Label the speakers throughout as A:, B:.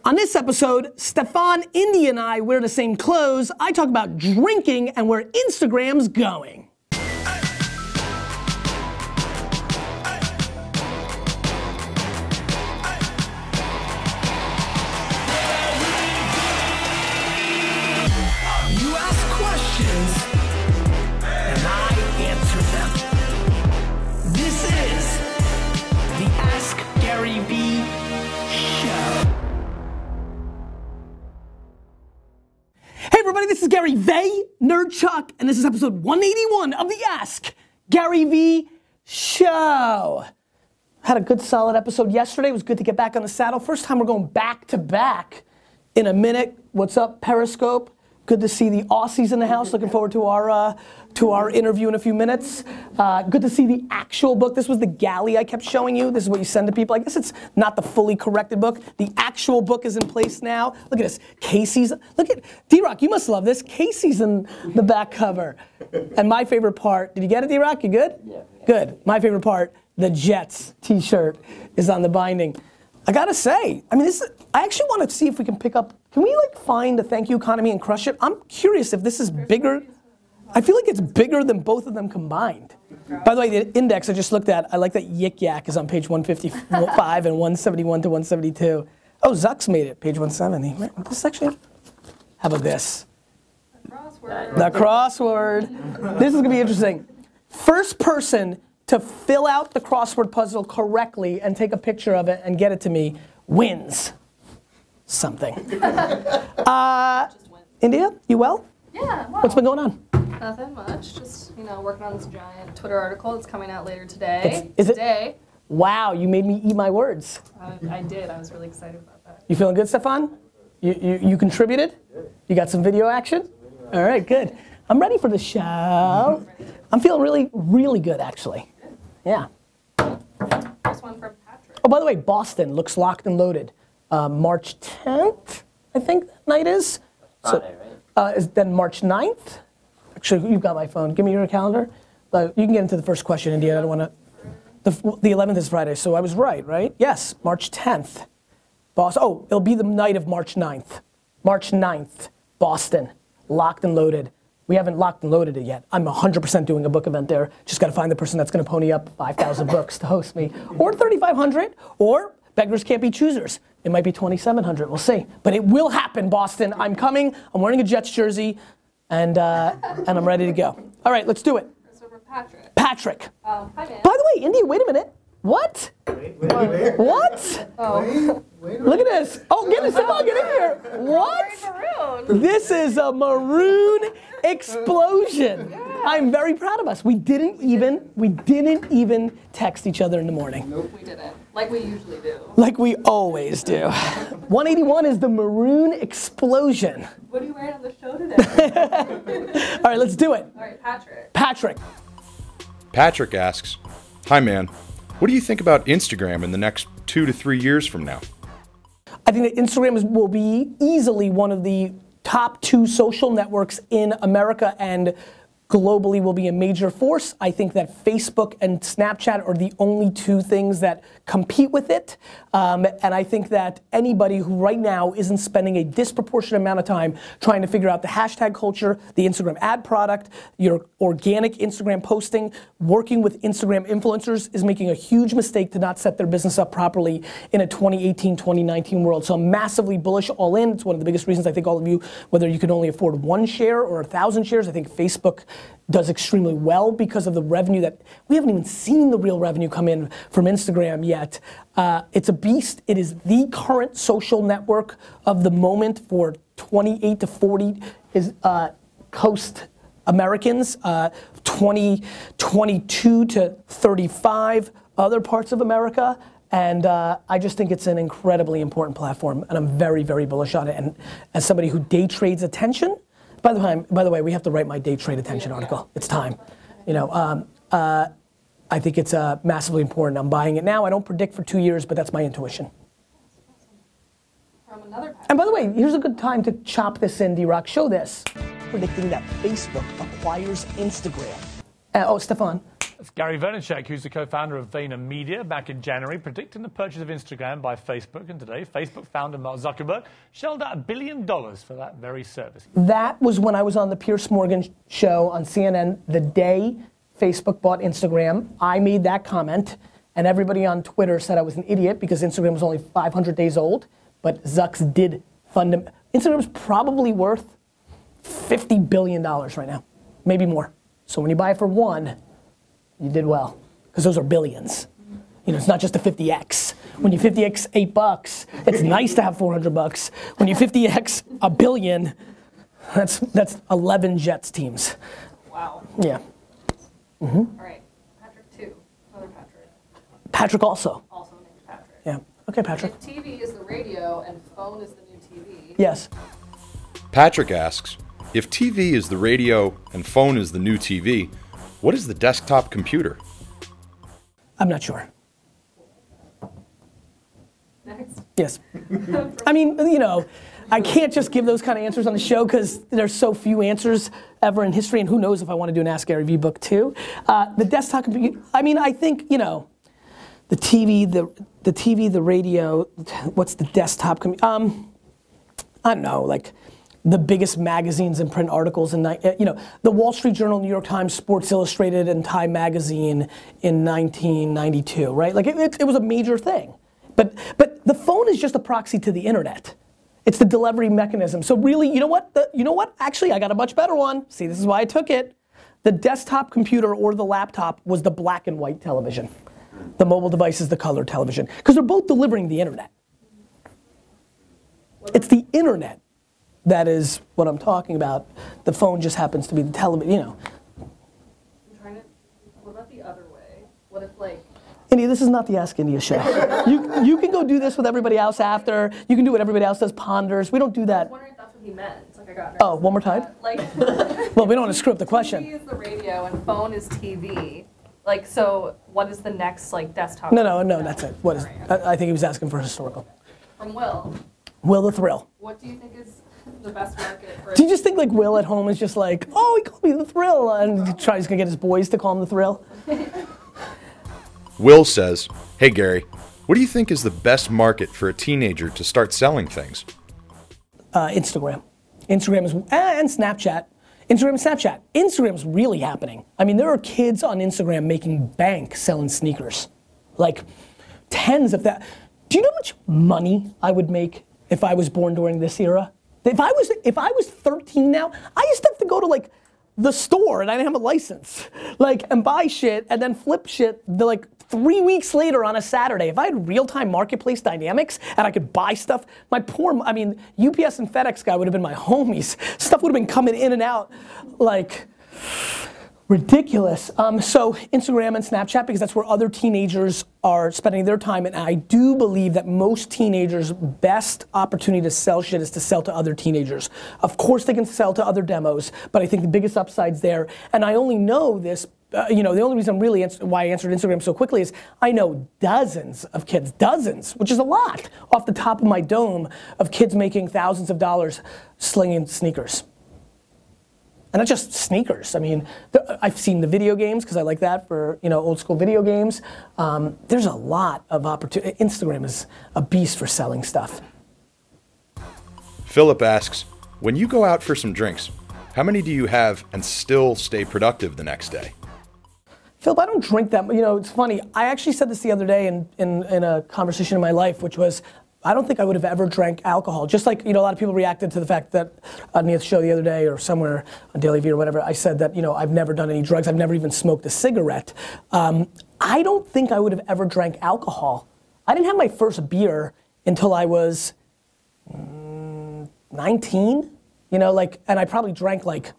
A: On this episode, Stefan, Indy, and I wear the same clothes. I talk about drinking and where Instagram's going. You ask questions, and I answer them. This is the Ask Gary V Show. Hey everybody, this is Gary V, Nerdchuck, and this is episode 181 of the Ask Gary V Show. Had a good solid episode yesterday. It was good to get back on the saddle. First time we're going back to back in a minute. What's up, Periscope? Good to see the Aussies in the house. Looking forward to our interview in a few minutes. Good to see the actual book. This was the galley I kept showing you. This is what you send to people. I guess it's not the fully corrected book. The actual book is in place now. Look at this. Casey's. Look at D-Rock. You must love this. Casey's in the back cover. And my favorite part. Did you get it, D-Rock? You good? Yeah. Good. My favorite part. The Jets T-shirt is on the binding. I gotta say, I mean, I actually want to see if we can pick up. Can we like find a Thank You Economy and crush it? I'm curious if this is bigger. I feel like it's bigger than both of them combined. By the way, the index I just looked at, I like that Yik Yak is on page 155 and 171 to 172. Oh, Zuck's made it, page 170. This section. How about this? The crossword. This is gonna be interesting. First person to fill out the crossword puzzle correctly and take a picture of it and get it to me wins something. India, you well?
B: Yeah, well.
A: What's been going on?
B: Nothing much. Just, working on this giant Twitter article that's coming out later today.
A: Is it?
B: Today.
A: Wow, you made me eat my words.
B: I did. I was really excited about that.
A: You feeling good, Stefan? You contributed? You got some video action? All right, good. I'm ready for the show. I'm feeling really, really good, actually. Yeah.
B: First one from Patrick.
A: Oh, by the way, Boston looks locked and loaded. March 10th, I think that night is.
C: Friday, right?
A: Is then March 9th. Actually, you've got my phone. Give me your calendar. You can get into the first question, India. I don't want to. The 11th is Friday, so I was right? Yes, March 10th. Oh, it'll be the night of March 9th. March 9th, Boston, locked and loaded. We haven't locked and loaded it yet. I'm 100% doing a book event there. Just got to find the person that's going to pony up 5,000 books to host me, or 3,500, or beggars can't be choosers. It might be 2,700. We'll see. But it will happen, Boston. I'm coming. I'm wearing a Jets jersey, and I'm ready to go. All right, let's do it.
B: So for Patrick.
A: Patrick.
B: Hi, man.
A: By the way, India, wait a minute. What?
C: Wait.
A: What?
B: Oh.
A: Look at this. Oh, get in here. What?
B: Maroon.
A: This is a maroon explosion.
B: Yeah.
A: I'm very proud of us. We didn't even text each other in the morning.
B: Nope, we didn't. Like we usually do.
A: Like we always do. 181 is the maroon explosion.
B: What are you wearing on the show today?
A: All right, let's do it.
B: All right, Patrick.
D: Patrick asks, "Hi man, what do you think about Instagram in the next 2 to 3 years from now?"
A: I think that Instagram will be easily one of the top 2 social networks in America and globally will be a major force. I think that Facebook and Snapchat are the only 2 things that compete with it. And I think that anybody who right now isn't spending a disproportionate amount of time trying to figure out the hashtag culture, the Instagram ad product, your organic Instagram posting, working with Instagram influencers is making a huge mistake to not set their business up properly in a 2018, 2019 world. So I'm massively bullish all in. It's one of the biggest reasons I think all of you, whether you can only afford 1 share or 1,000 shares, I think Facebook does extremely well because of the revenue that we haven't even seen the real revenue come in from Instagram yet. It's a beast. It is the current social network of the moment for 28 to 40 coast Americans, 22 to 35 other parts of America. And I just think it's an incredibly important platform, and I'm very, very bullish on it. And as somebody who day trades attention, by the way, we have to write my day trade attention article. It's time. I think it's massively important. I'm buying it now. I don't predict for 2 years, but that's my intuition.
B: From another
A: And by the way, here's a good time to chop this in, D-Rock. Show this. Predicting that Facebook acquires Instagram. Oh, Stefan.
C: That's Gary Vaynerchuk, who's the co-founder of VaynerMedia, back in January, predicting the purchase of Instagram by Facebook. And today, Facebook founder Mark Zuckerberg shelled out $1 billion for that very service.
A: That was when I was on the Piers Morgan show on CNN the day Facebook bought Instagram. I made that comment, and everybody on Twitter said I was an idiot because Instagram was only 500 days old, but Zucks did fund him. Instagram's probably worth $50 billion right now, maybe more. So when you buy it for one, you did well, because those are billions. You know, it's not just a 50x. When you 50x $8, it's nice to have $400. When you 50x a billion, that's 11 Jets teams.
B: Wow.
A: Yeah. Mm-hmm.
B: All right, Patrick 2, another Patrick.
A: Patrick also.
B: Also named Patrick.
A: Yeah. Okay, Patrick.
B: If TV is the radio and phone is the new TV.
A: Yes.
D: Patrick asks, if TV is the radio and phone is the new TV, what is the desktop computer?
A: I'm not sure.
B: Next.
A: Yes. I mean, you know, I can't just give those kind of answers on the show because there's so few answers ever in history, and who knows if I want to do an Ask Gary Vee book too. The desktop computer, I mean, I think, you know, the TV, the radio, what's the desktop computer? I don't know, like the biggest magazines and print articles in, you know, the Wall Street Journal, New York Times, Sports Illustrated, and Time Magazine in 1992, right? Like it was a major thing. But the phone is just a proxy to the internet. It's the delivery mechanism. So really, you know what? Actually, I got a much better one. See, this is why I took it. The desktop computer or the laptop was the black and white television. The mobile device is the color television. Because they're both delivering the internet. It's the internet that is what I'm talking about. The phone just happens to be the television, you know.
B: I'm trying to, what about the other way? What if like,
A: India, this is not the Ask India show. You can go do this with everybody else after. You can do what everybody else does, ponders. We don't do
B: I
A: that.
B: was wondering if that's what he meant. It's like I got nervous.
A: Oh, one more time?
B: Like,
A: Well, we don't want to screw up the question.
B: TV is the radio and phone is TV. Like, so what is the next like desktop?
A: No, that's it. What is? I think he was asking for historical.
B: From Will.
A: Will the Thrill.
B: What do you think is the best market for?
A: Do you just think like Will at home is just like, oh, he called me the Thrill, and he's gonna get his boys to call him the Thrill?
D: Will says, hey Gary, what do you think is the best market for a teenager to start selling things?
A: Instagram. Instagram is, and Snapchat. Instagram and Snapchat. Instagram's really happening. I mean, there are kids on Instagram making bank selling sneakers. Like tens of that. Do you know how much money I would make if I was born during this era? If I was 13 now, I used to have to go to like the store and I didn't have a license. Like, and buy shit and then flip shit like 3 weeks later on a Saturday. If I had real-time marketplace dynamics and I could buy stuff, UPS and FedEx guy would have been my homies. Stuff would have been coming in and out like ridiculous. So Instagram and Snapchat, because that's where other teenagers are spending their time, and I do believe that most teenagers' best opportunity to sell shit is to sell to other teenagers. Of course they can sell to other demos, but I think the biggest upside's there, and I only know this, you know, the only reason why I answered Instagram so quickly is I know dozens of kids, which is a lot, off the top of my dome, of kids making thousands of dollars slinging sneakers. And not just sneakers. I mean, I've seen the video games because I like that for, you know, old school video games. There's a lot of opportunity. Instagram is a beast for selling stuff.
D: Philip asks, when you go out for some drinks, how many do you have and still stay productive the next day?
A: Philip, I don't drink that much. You know, it's funny. I actually said this the other day in a conversation in my life, which was, I don't think I would have ever drank alcohol. Just like, you know, a lot of people reacted to the fact that on the show the other day or somewhere on Daily Vee or whatever, I said that, you know, I've never done any drugs. I've never even smoked a cigarette. I don't think I would have ever drank alcohol. I didn't have my first beer until I was 19, you know, like, and I probably drank like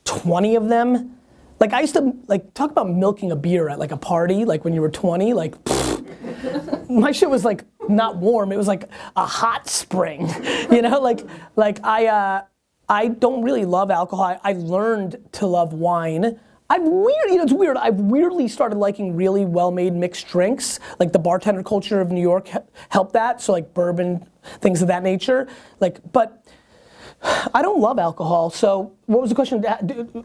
A: 20 of them. Like I used to like talk about milking a beer at like a party, like when you were 20, like my shit was like not warm, it was like a hot spring, you know, like I don't really love alcohol. I learned to love wine. It's weird, I've weirdly started liking really well-made mixed drinks. Like the bartender culture of New York helped that, so like bourbon, things of that nature. Like, but I don't love alcohol, so what was the question?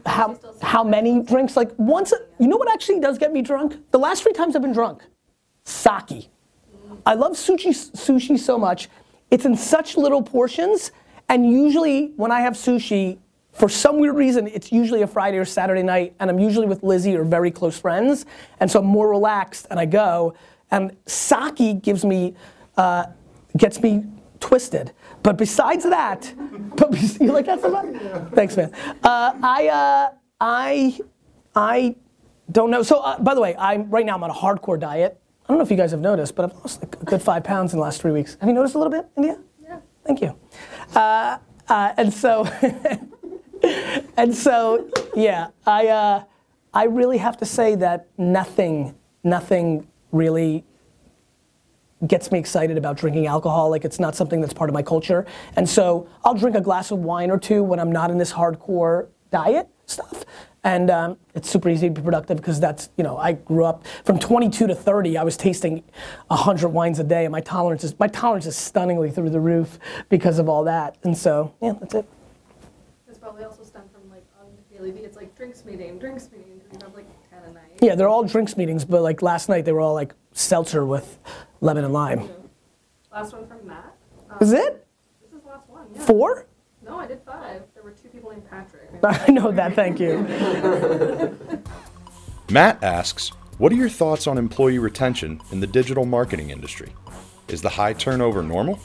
A: How many drinks? Like once, you know what actually does get me drunk? The last 3 times I've been drunk, sake. I love sushi so much. It's in such little portions, and usually when I have sushi, for some weird reason, it's usually a Friday or Saturday night, and I'm usually with Lizzie or very close friends, and so I'm more relaxed, and I go, and sake gets me twisted. But besides that, you like that so much? Yeah. Thanks, man. I don't know. So, by the way, right now I'm on a hardcore diet. I don't know if you guys have noticed, but I've lost like a good 5 pounds in the last 3 weeks. Have you noticed a little bit, India?
B: Yeah.
A: Thank you. And so, yeah, I really have to say that nothing really gets me excited about drinking alcohol. Like, it's not something that's part of my culture. And so I'll drink a glass of wine or 2 when I'm not in this hardcore diet stuff. And it's super easy to be productive because that's, you know, I grew up from 22 to 30, I was tasting 100 wines a day, and my tolerance is stunningly through the roof because of all that. And so, yeah, that's it.
B: It's probably also stemmed from like on Daily V, it's like drinks meeting, because you have like 10 a night.
A: Yeah, they're all drinks meetings, but like last night they were all like seltzer with lemon and lime.
B: Last one from Matt.
A: Is it?
B: This is the last one, yeah.
A: 4?
B: No, I did 5. There were 2 people named Patrick.
A: I know that, thank you.
D: Matt asks, what are your thoughts on employee retention in the digital marketing industry? Is the high turnover normal?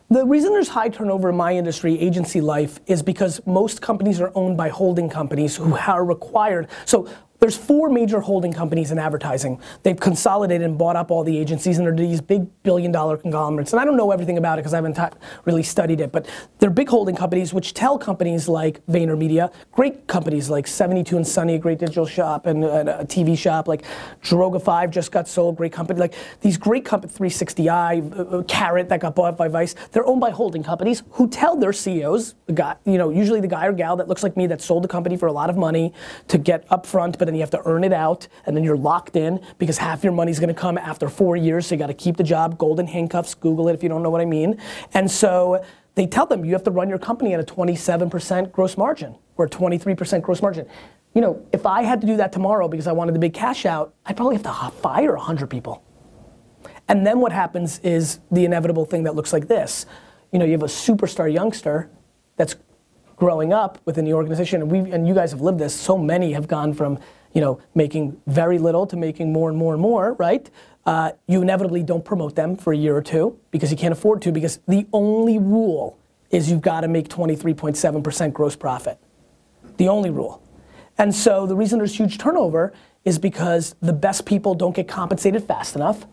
A: The reason there's high turnover in my industry, agency life, is because most companies are owned by holding companies who are required. So there's 4 major holding companies in advertising. They've consolidated and bought up all the agencies, and they're these big billion-dollar conglomerates. And I don't know everything about it because I haven't really studied it, but they're big holding companies which tell companies like VaynerMedia, great companies like 72 and Sunny, a great digital shop, and a TV shop, like Droga 5 just got sold, great company. Like these great companies, 360i, Carrot that got bought by Vice, they're owned by holding companies who tell their CEOs, the guy, you know, usually the guy or gal that looks like me that sold the company for a lot of money to get upfront, but then you have to earn it out, and then you're locked in because half your money's gonna come after 4 years, so you gotta keep the job, golden handcuffs, Google it if you don't know what I mean. And so they tell them you have to run your company at a 27% gross margin or 23% gross margin. You know, if I had to do that tomorrow because I wanted the big cash out, I'd probably have to fire 100 people. And then what happens is the inevitable thing that looks like this. You know, you have a superstar youngster that's growing up within the organization, and you guys have lived this, so many have gone from, you know, making very little to making more and more and more, right? You inevitably don't promote them for a year or 2 because you can't afford to, because the only rule is you've got to make 23.7% gross profit. The only rule. And so the reason there's huge turnover is because the best people don't get compensated fast enough.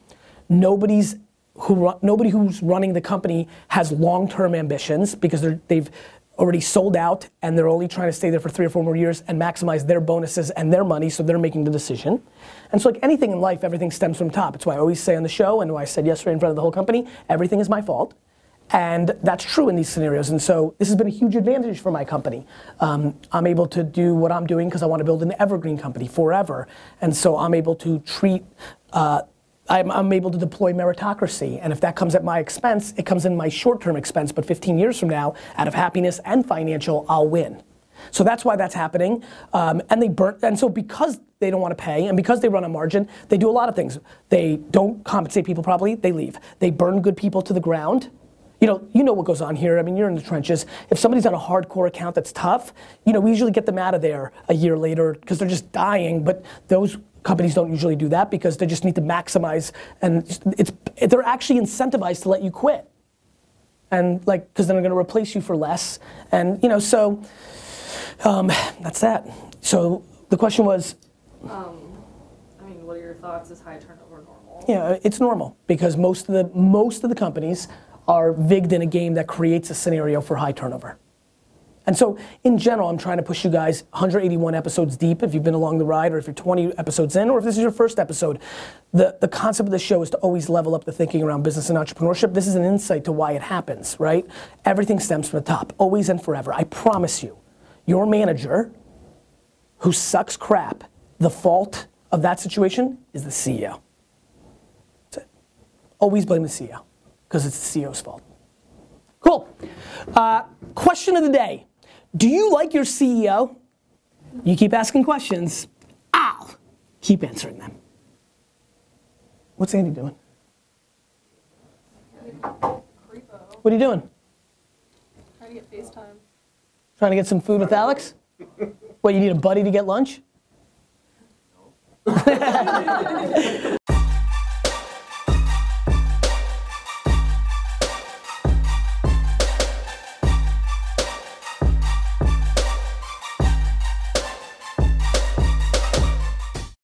A: Nobody who's running the company has long-term ambitions because they've already sold out and they're only trying to stay there for 3 or 4 more years and maximize their bonuses and their money, so they're making the decision. And so like anything in life, everything stems from top. It's why I always say on the show, and why I said yesterday in front of the whole company, everything is my fault. And that's true in these scenarios. And so this has been a huge advantage for my company. I'm able to do what I'm doing because I want to build an evergreen company forever. And so I'm able to treat, I'm able to deploy meritocracy, and if that comes at my expense, it comes in my short-term expense, but 15 years from now, out of happiness and financial, I'll win. So that's why that's happening, and so because they don't want to pay, and because they run a margin, they do a lot of things. They don't compensate people properly, they leave. They burn good people to the ground. You know what goes on here. I mean, you're in the trenches. If somebody's on a hardcore account that's tough, you know, we usually get them out of there a year later because they're just dying, but those companies don't usually do that because they just need to maximize, and they're actually incentivized to let you quit. And like, because then they're gonna replace you for less. And you know, so that's that. So the question was,
B: I mean, what are your thoughts? Is high turnover normal?
A: Yeah, it's normal because most of the companies are vigged in a game that creates a scenario for high turnover. And so, in general, I'm trying to push you guys 181 episodes deep if you've been along the ride, or if you're 20 episodes in, or if this is your first episode. The concept of the show is to always level up the thinking around business and entrepreneurship. This is an insight to why it happens, right? Everything stems from the top, always and forever. I promise you, your manager who sucks crap, the fault of that situation is the CEO. That's it. Always blame the CEO, because it's the CEO's fault. Cool. Question of the day. Do you like your CEO? You keep asking questions. I'll keep answering them. What's Andy doing?
B: Creepo.
A: What are you doing?
B: Trying to get FaceTime.
A: Trying to get some food with Alex? What, you need a buddy to get lunch?